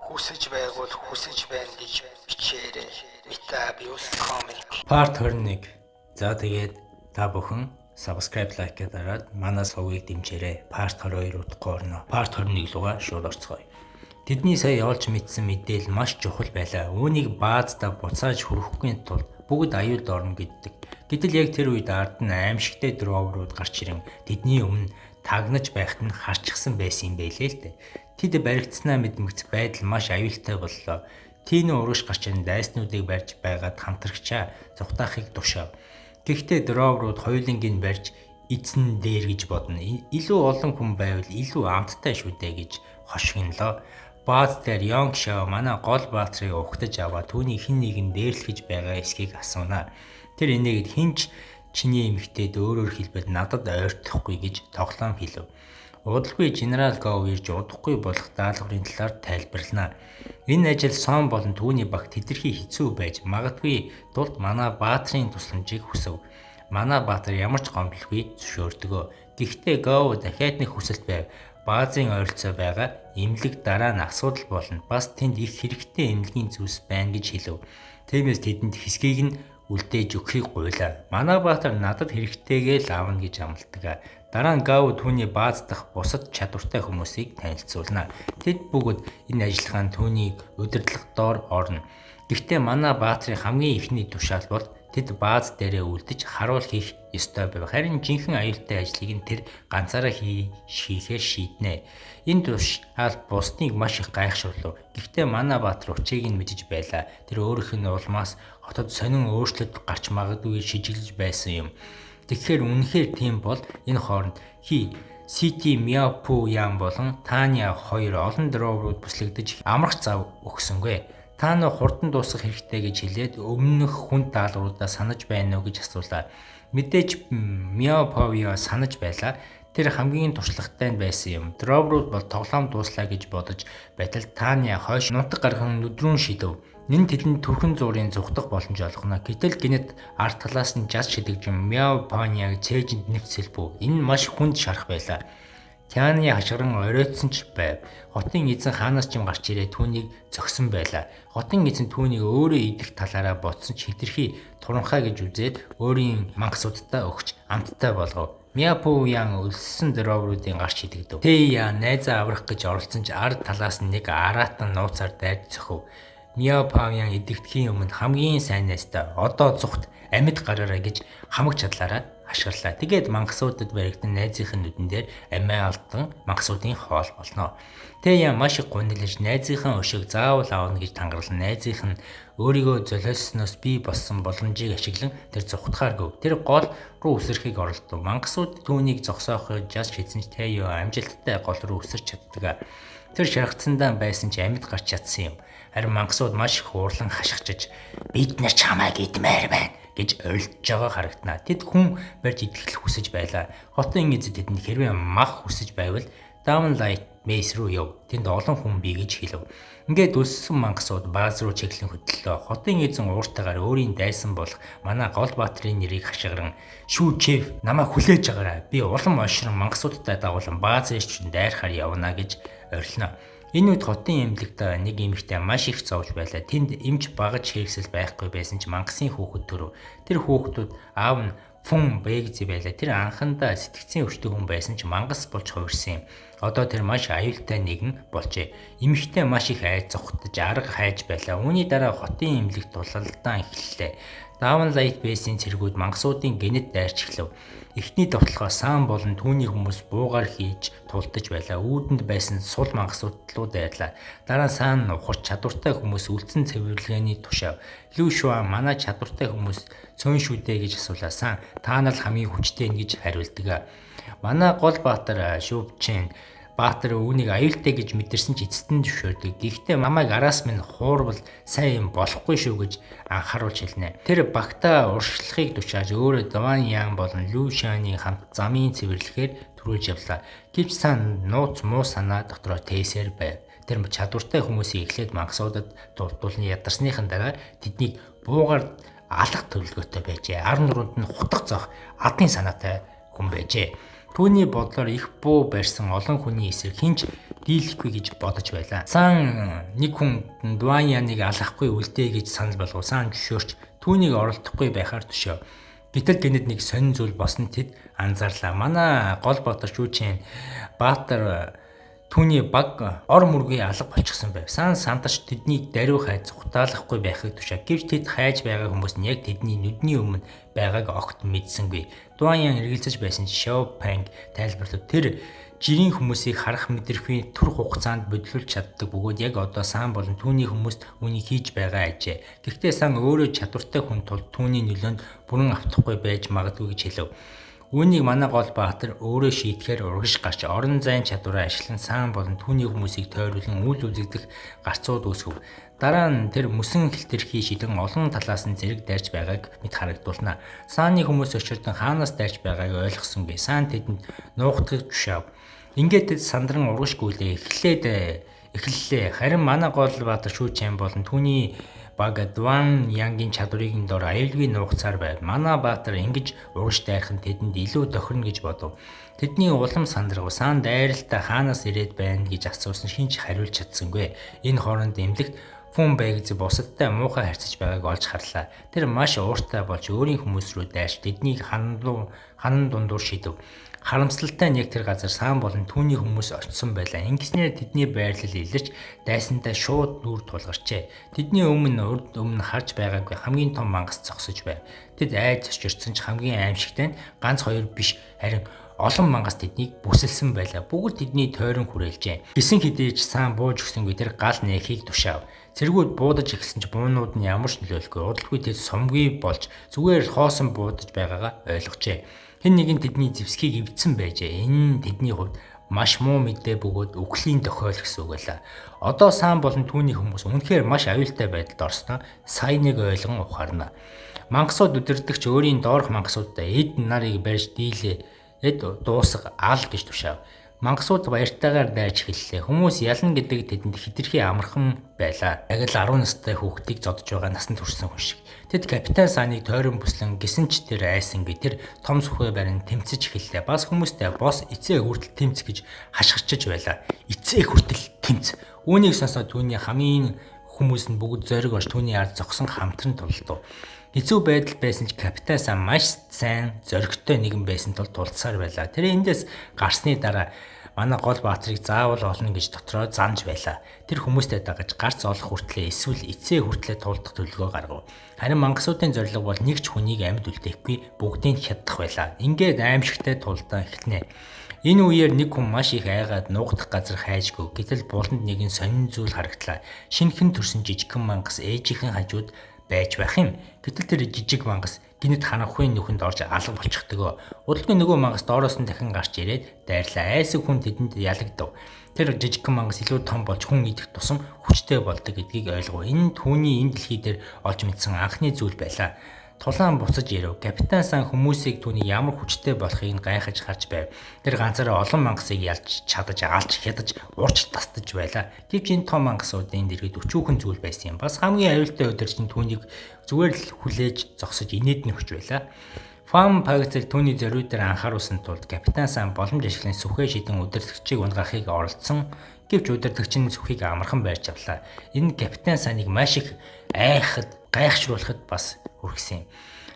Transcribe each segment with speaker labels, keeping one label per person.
Speaker 1: Хүсэж байгуул хүсэж байна гэж бичээрэй. Metabius Comic.
Speaker 2: Part 21. За тэгээд та бүхэн subscribe like дараад манай сувгийг дэмжээрэй. Part 22 удахгүй орно. Part 21 руугаа шууд орцгоё. Тэдний сая олж мэдсэн мэдээлэл маш чухал байлаа. Үүнийг баазда буцааж хүрэхгүй тулд бүгд аюулд орно гэдэг. Гэтэл яг тэр үед ард нь аимшигтэй дроверууд гарч ирэн тэдний өмнө тагнаж байхад нь харчихсан байсан юм байлээ л дээ. Тэд баригдсанаа мэдмэгц байдал маш аюултай боллоо. Тийн урагш гарч ирэн дайснуудыг барьж байгаад хамтрагчаа зүхтаахыг тушаав. Гэхдээ дроверууд хоёулангийн барьж эзэн дээр гэж бодно. Илүү олон хүн байвал илүү амттай шүү дээ гэж хошигнолоо. Бааз дээр Йонг Шао манай гол баатрыг угтаж аваад түүний хин нэгэн дээрлэхэж байгаа эсхийг асуунаа. Тэр энийгэд хинч чиний эмэгтэйд өөрөөр хэлбэл надад ойртохгүй гэж тоглоом хэлв. Удалгүй генерал Гоу ирж удахгүй болох даалгаврын талаар тайлбарлана. Энэ ажил сон болон түүний багт хэтэрхий хэцүү байж магадгүй тулд манай баатрын тусламжийг хүсв. Манай баатар ямар ч гомдлгүй зөвшөөрдөгөө. Гэхдээ Гоу дахиад нэг хүсэлт байв. Баазын ойролцоо байгаа эмнэлэг дараа нь асуудал болно. Бас тэнд их хэрэгтэй эмнэлгийн зүйлс байна гэж хэлв. Тиймээс тэдэнд хэсгийг нь үлдээж өгөхийг гуйлаа. Манай баатар надад хэрэгтэйгээ л аавна гэж амлалтаг. Дараа нь Гоу түүний бааз дахь бусад чадвартай хүмүүсийг танилцуулна. Тэд бүгд энэ ажиллагаанд түүнийг удирдлах доор орно. Гэхдээ манай баатрын хамгийн ихний тушаал бол тэд бааз дээрээ үлдэж харуул хийх ёстой байв. Харин жинхэнэ аюултай ажлыг нь тэр ганцаараа хийхээр шийднэ. Энэ тушаал бусдыг маш их гайхшруулв. Гэхдээ манай баатар учрыг нь мэдэж байлаа. Тэр өөрийнх нь улмаас хотод сонин өөрчлөлт гарч магадгүй шижиглэж байсан юм. Тэгэхээр үнэхээр тийм бол энэ хооронд Сити Мяопу Ян болон Таня хоёр олон дроверууд бүслэгдэж амрах зав өгсөнгүй. Та нар хурдан дуусгах хэрэгтэй гэж хэлээд өмнөх хүн даалгавруудаа санаж байна уу гэж асуулаа. Мэдээж Мяопу санаж байлаа. Тэр хамгийн туршлагатай байсан юм. Дроверууд бол тоглоом дууслаа гэж бодож байтал Таня хойш нутаг гарган өдрүүн шидэв. Нэн тэдэнд төрхөн зуурын зүгтах боломж олгоно. Гэтэл гинэт ард талаас нь жаз шидэгжин Мяопаняг цээжинд нэвцэлбүү. Энэ маш хүнд шарах байлаа. Тяны хашгиран оройтсон ч байв. Хотын эзэн хаанаас ч юм гарч ирээ түүнийг зөксөн байлаа. Хотын эзэн түүнийг өөрөө идэх талаараа бодсон ч хэтэрхий туранхай гэж үзээд өөрийн мангасуудтай өгч амттай болгов. Мяопу Ян өлссөн дроверуудын гарч идэгдэв. Тэя найзаа аврах гэж оролцсон ч ард талаас нь нэг аратан нууцаар дайд зөхөв. Мяопу Ян идэгдэхийн өмнө хамгийн сайн найзтай одоо зүхт амьд гараарай гэж хамаг чадлаараа ашиглалаа. Тэгээд мангасуудад баригдан найзынхын нүдэн дээр амиа алдан мангасуудын хоол болно. Тэя маш их гунилж найзынхаа өшиг заавал аавна гэж тангаралсан. Найзынх нь өөрийгөө золиосноос бий болсон боломжийг ашиглан тэр зүхтахааргүй. Тэр гол руу үсрэхийг оролдов. Мангасууд түүнийг зогсоохыг жаз шийдсэн ч Тэя амжилттай гол руу үсэрч чаддаг. Тэр шаргацсандаа байсан ч амьд гарч чадсан юм. Харин мангасууд маш их уурлан хашгичж бид нар чамайг идмээр байна гэж орилдож байгаа харагдана. Тэд хүн барьж идэхлэх хүсэж байлаа. Хотын эзэд тэдэнд хэрвээ мах хүсэж байвал Downlight Maze руу яв. Тэнд олон хүн бий гэж хэлв. Ингээд өлссөн мангасууд бааз руу чиглэн хөдлөлөө. Хотын эзэн ууртайгаар өөрийн дайсан болох манай гол баатрын нэрийг хашгиран "Шүү чив, намайг хүлээж агаарай. Би улам ойшрон мангасуудтай дагуулan бааз ээч дайрахаар явна" гэж орилно. Энэ үед хотын эмнэлэгт нэг эмэгтэй маш их зовж байлаа. Тэнд эмч багаж хэрэгсэл байхгүй байсан ч мангасын хүүхэд төрөв. Тэр хүүхдүүд аав нь Фун Бэгзи байлаа. Тэр анхандаа сэтгцийн өвчтөй хүн байсан ч мангас болж хувирсан юм. Одоо тэр маш аюултай нэгэн болжээ. Эмэгтэй маш их айж зогтож арга хайж байлаа. Үүний дараа хотын эмнэлэгт тулалдаан эхэллээ. Downlight Base-ийн цэргүүд мангасуудын гэнэт дайрч эхлэв. Эхний довтлохоо сан болон түүний хүмүүс буугаар хийж тулдаж байлаа. Үүдэнд байсан сул мангасууд руу дайрлаа. Дараа нь сан ухарч чадвартай хүмүүс үлдсэн цэвэрлэгээний тушаав. Лүшуа манай чадвартай хүмүүс цөөн шүү дээ гэж асуулаа. Сан та нар хамгийн хүчтэй гэж хариулдаг. Манай гол баатар Шүвчин баатар үүнийг аюултай гэж мэдэрсэн ч эцэст нь зөвшөөрдөг. Гэхдээ намайг араас минь хуурвал сайн юм болохгүй шүү гэж анхааруулж хэлнэ. Тэр багтаа уршлагыг тушааж өөрөө Даван Ян болон Лүшаны хамт замын цэвэрлэхээр төрүүлж явлаа. Гэвч сан нууц муу санаа дотроо тээсээр байв. Тэр чадвартай хүмүүсийг эхлээд мангасуудад дуулан ядарсныхан дараа тэднийг буугаар алах төлөвлөгөөтэй байжээ. 14-нд нь хутга зоох адын санаатай хүн байжээ. Түүний бодлоор их буу барьсан олон хүний эсрэг хинч дийлэхгүй гэж бодож байлаа. Сан нэг хүн Дуан Яныг алахгүй үлдээ гэж санал болгов. Сан зөвшөөрч түүнийг оролдохгүй байхаар төшөө. Гэтэл гэнэт нэг сонин зүйл босно тэд анзаарлаа. Манай гол Баатар шүүжин Баатар түүний баг ор мөргийн алга болчихсон байв. Сан сандаж тэднийг даруй хайж хутаалахгүй байхыг тушаа. Гэвч тэд хайж байгаа хүмүүс нь яг тэдний нүдний өмнө байгааг огт мэдсэнгүй. Дуан Ян эргэлзэж байсан Шоу Панг тайлбарлав. Тэр жирийн хүмүүсийг харах мэдрэхүй түр хугацаанд бодлуулж чаддаг бөгөөд яг одоо Сан болон түүний хүмүүст үнийг хийж байгаа ажээ. Гэхдээ Сан өөрөө чадвартай хүн тул түүний нөлөөнд бүрэн автахгүй байж магадгүй гэж хэлв. Үүнийг манай гол Баатар өөрөө шийтгэхээр урагш гарч орон зайн чадвараа ашиглан Сан болон түүний хүмүүсийг тойруулан үйл үзэгдэх гарцууд үүсгэв. Дараа нь тэр мөсөн хэлтэрхий шидэн олон талаас нь зэрэг дайрч байгааг мэд харагдуулна. Сааны хүмүүс өчирдөн хаанаас дайрч байгааг ойлгосонгүй. Сан тэдэнд нуугдахыг тушаав. Ингээд тэд сандран урагшгүйлээ эхэллээ. Харин манай гол Баатар шүүжин болон түүний баг Дуан Янгийн чадварыг дор аюулгүй нуугцаар байв. Манай Баатар ингэж урагш дайрах нь тэдэнд илүү тохирно гэж бодов. Тэдний улам сандрав. Сан дайралтаа хаанаас ирээд байна гэж асуусан хинч хариулж чадсангүй. Энэ хооронд эмнэлэгт Фүн Бэйгз бусадтай муухай харьцаж байгааг олж харлаа. Тэр маш ууртай болж өөрийн хүмүүс рүү дайрч тэднийг ханан дундуур шидэв. Харамсалтай нь яг тэр газар Сан болон түүний хүмүүс очсон байлаа. Ингэснээр тэдний байрлал илэрч дайсандаа шууд нүүр тулгарчээ. Тэдний өмнө харж байгаагүй хамгийн том мангас зогсож байв. Тэд айж зочирдсан ч хамгийн аимшигтай нь ганц хоёр биш харин олон мангас тэднийг бүсэлсэн байлаа. Бүгд тэдний тойрон хүрээлжээ. Гисэн хідээж Сан бууж өгсөнгүй тэр гал нээхийг тушаав. Цэргүүд буудаж эхэлсэн ч буунууд нь ямар ч нөлөөлөхгүй. Удалгүй тэд сумгүй болж зүгээр хоосон буудаж байгаагаа ойлгожээ. Хэн нэгэн тэдний зэвсгийг эвдсэн байжээ. Энэ тэдний хувьд маш муу мэдээ бөгөөд үхлийн тохиол гэсэн үг байлаа. Одоо Сан болон түүний хүмүүс үнэхээр маш аюултай байдалд орсноо саяныг ойлгон ухаарна. Мангасууд өдөрдөгч өөрийн доорх мангасуудаа эд нарыг барьж дийлээд дуусга ал гэж тушаав. Мангасууд баяртайгаар дайж эхэллээ. Хүмүүс ялна гэдэг тэдэнд хэтэрхий амархан байлаа. Яг л 10 настай хүүхдийг зодж байгаа насанд хүрсэн хүн шиг. Тэд капитан Саныг тойрон бүслэн гисэн ч тэр айсангүй тэр том сүхбэ барин тэмцэж эхэллээ. Бас хүмүүстэй бос эцээ хүртэл тэмц гэж хашгирчж байлаа. Эцээ хүртэл тэмц. Үүнийг сонсоод түүний хамгийн хүмүүс нь бүгд зориг орж түүний ард зогсон хамтран тулдав. Хэцүү байдал байсан ч капитан Сан маш сайн зоригтой нэгэн байсан тул тулцсаар байлаа. Тэр эндээс гарсны дараа манай гол Баатрыг заавал олно гэж дотроо занж байлаа. Тэр хүмүүстэй дагаж гарц олох хүртлээр эсвэл эцээ хүртлээр тулдах төлөвлөгөө гаргав. Харин мангасуудын зорилго бол нэг ч хүнийг амьд үлдээхгүй бүгдийг хятдах байлаа. Ингээд аимшигтай тулдаан эхэлнэ. Энэ үеэр нэг хүн маш их айгаад нуугдах газар хайжгүй. Гэтэл буланд нэгэн сонин зүйл харагдлаа. Шинэхэн төрсөн жижигхэн мангас ээжийнхэн хажууд байж байх юм. Гэтэл тэр жижиг мангас гинэт ханахын нүхэнд орж алга болчихдгоо. Удалгүй нөгөө мангас доороос нь дахин гарч ирээд дайрлаа. Айсаг хүн тэдэнд ялагдав. Тэр жижигхэн мангас илүү том болж хүн идэх тусам хүчтэй болдог гэдгийг ойлгов. Энэ түүний энэ дэлхий дээр олж мэдсэн анхны зүйл байлаа. Тулаан буцаж ирэв. Капитан Сан хүмүүсийг түүний ямар хүчтэй болохыг нь гайхаж харж байв. Тэр ганцаараа олон мангасыг ялж чадаж, алж, хядаж, урч тастаж байлаа. Гэвч энэ том мангасуудын дэргэд өчүүхэн зүйл байсан юм. Бас хамгийн аюултай өдөрч нь түүнийг зүгээр л хүлээж зогсож инээд нөхж байлаа. Фам Пагцэл түүний зориуд дээр анхааруулсан тулд капитан Сан боломж ашиглан сүхэ шидэн удирдагчийг унгахыг оролдсон. Гэвч удирдагч нь сүхийг амархан байрч авлаа. Энэ капитан Саныг маш их гайхшруулахад бас хүргэсэн юм.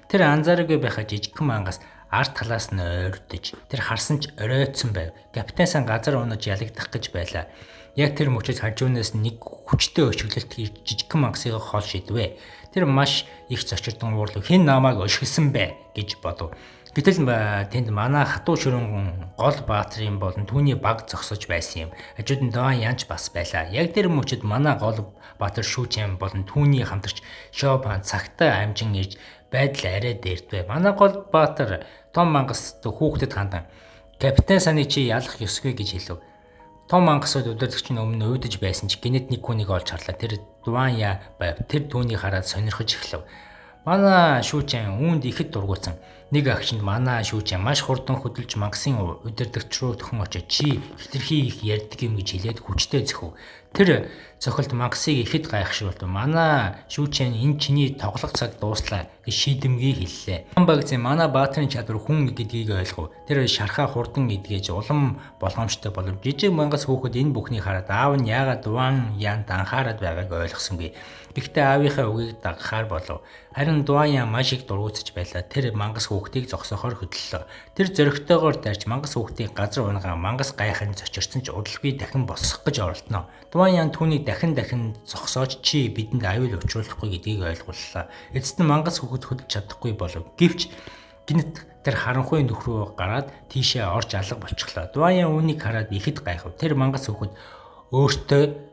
Speaker 2: Тэр анзаараагүй байхад жижигхэн мангас ард талаас нь ойрдож тэр харсан ч оройтсон байв. Капитан Сан газар унаж ялагдах гэж байлаа. Яг тэр мөчөд хажуунаас нэг хүчтэй өчөглөлт жижигхэн мангасыг хол шидвэ. Тэр маш их зочирдон уурлав. Хэн намайг өшгөлсөн бэ гэж бодов. Гэтэл тэнд манай хатуу шүрэн гол Баатрын болон түүний баг зогсож байсан юм. Хажууд нь Дуан Янч бас байлаа. Яг тэр мөчөд манай гол Баатар шүүжин болон түүний хамтарч Шопан цагтаа амжин ирж байдал арай дээрдвэ. Манай гол Баатар том мангас хүүхдэд хандан капитан Саныг чи ялах ёсгүй гэж хэлв. Том мангасууд удирдагч нь өмнө уйдаж байсан ч гинэт нэг хүнийг олж харлаа. Тэр Дуан Я байв. Тэр түүнийг хараад сонирхож эхлэв. Манай шүүжин үүнд ихэд дургуутсан. Нэг агшинд манай шүүжин маш хурдан хөдөлж мангасын удирдагч руу төхөн очиж чи хитрхи их ярьдаг юм гэж хэлээд хүчтэй зөхөв. Тэр цохилт мангасыг ихэд гайхшруулв. Манай шүүчэн энэ чиний тоглох цаг дууслаа гэж шийдэмгий хэллээ. Багцын манай баатрын чадвар хүн гэдгийг ойлгов. Тэр шархаа хурдан идгээж улам болгоомжтой болов. Жижиг мангас хүүхэд энэ бүхнийг хараад аав нь яагаад Дуан Янт анхаарал байгааг ойлгосонгүй. Гэхдээ аавынхаа үгийг дагахаар болов. Харин Дуан Ян маш их дургуутсаж байлаа. Тэр мангас хүүхдийг зогсоохоор хөдлөлөө. Тэр зөрөгтэйгээр дарж мангас хүүхдийг газар унгаа мангас гайхань зочирсон ч удалгүй дахин босох гэж оролдоно. Дуан Ян түүнийг дахин зогсоож чи бидэнд аюул учруулахгүй гэдгийг ойлгууллаа. Эцэст нь мангас хүүхэд хөдлөж чадахгүй болов. Гэвч гинт тэр харанхуй нөхрөө гараад тийшээ орж алга болчихлоо. Дуан Ян үүнийг хараад ихэд гайхав. Тэр мангас хүүхэд өөртөө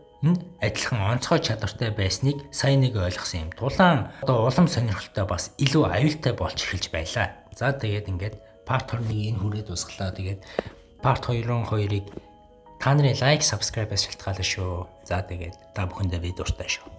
Speaker 2: адилхан онцгой чадвартай байсныг сайн нэг ойлгосон юм. Дулаан одоо улам сонирхолтой бас илүү аюултай болж эхэлж байлаа. За тэгээд ингээд part 1-ийг энэ хүрээд дуусглаа. Тэгээд part 2-ыг та нарын лайк, subscribe-аас шалтгаална шүү. За тэгээд та бүхэндээ би дуртай шүү.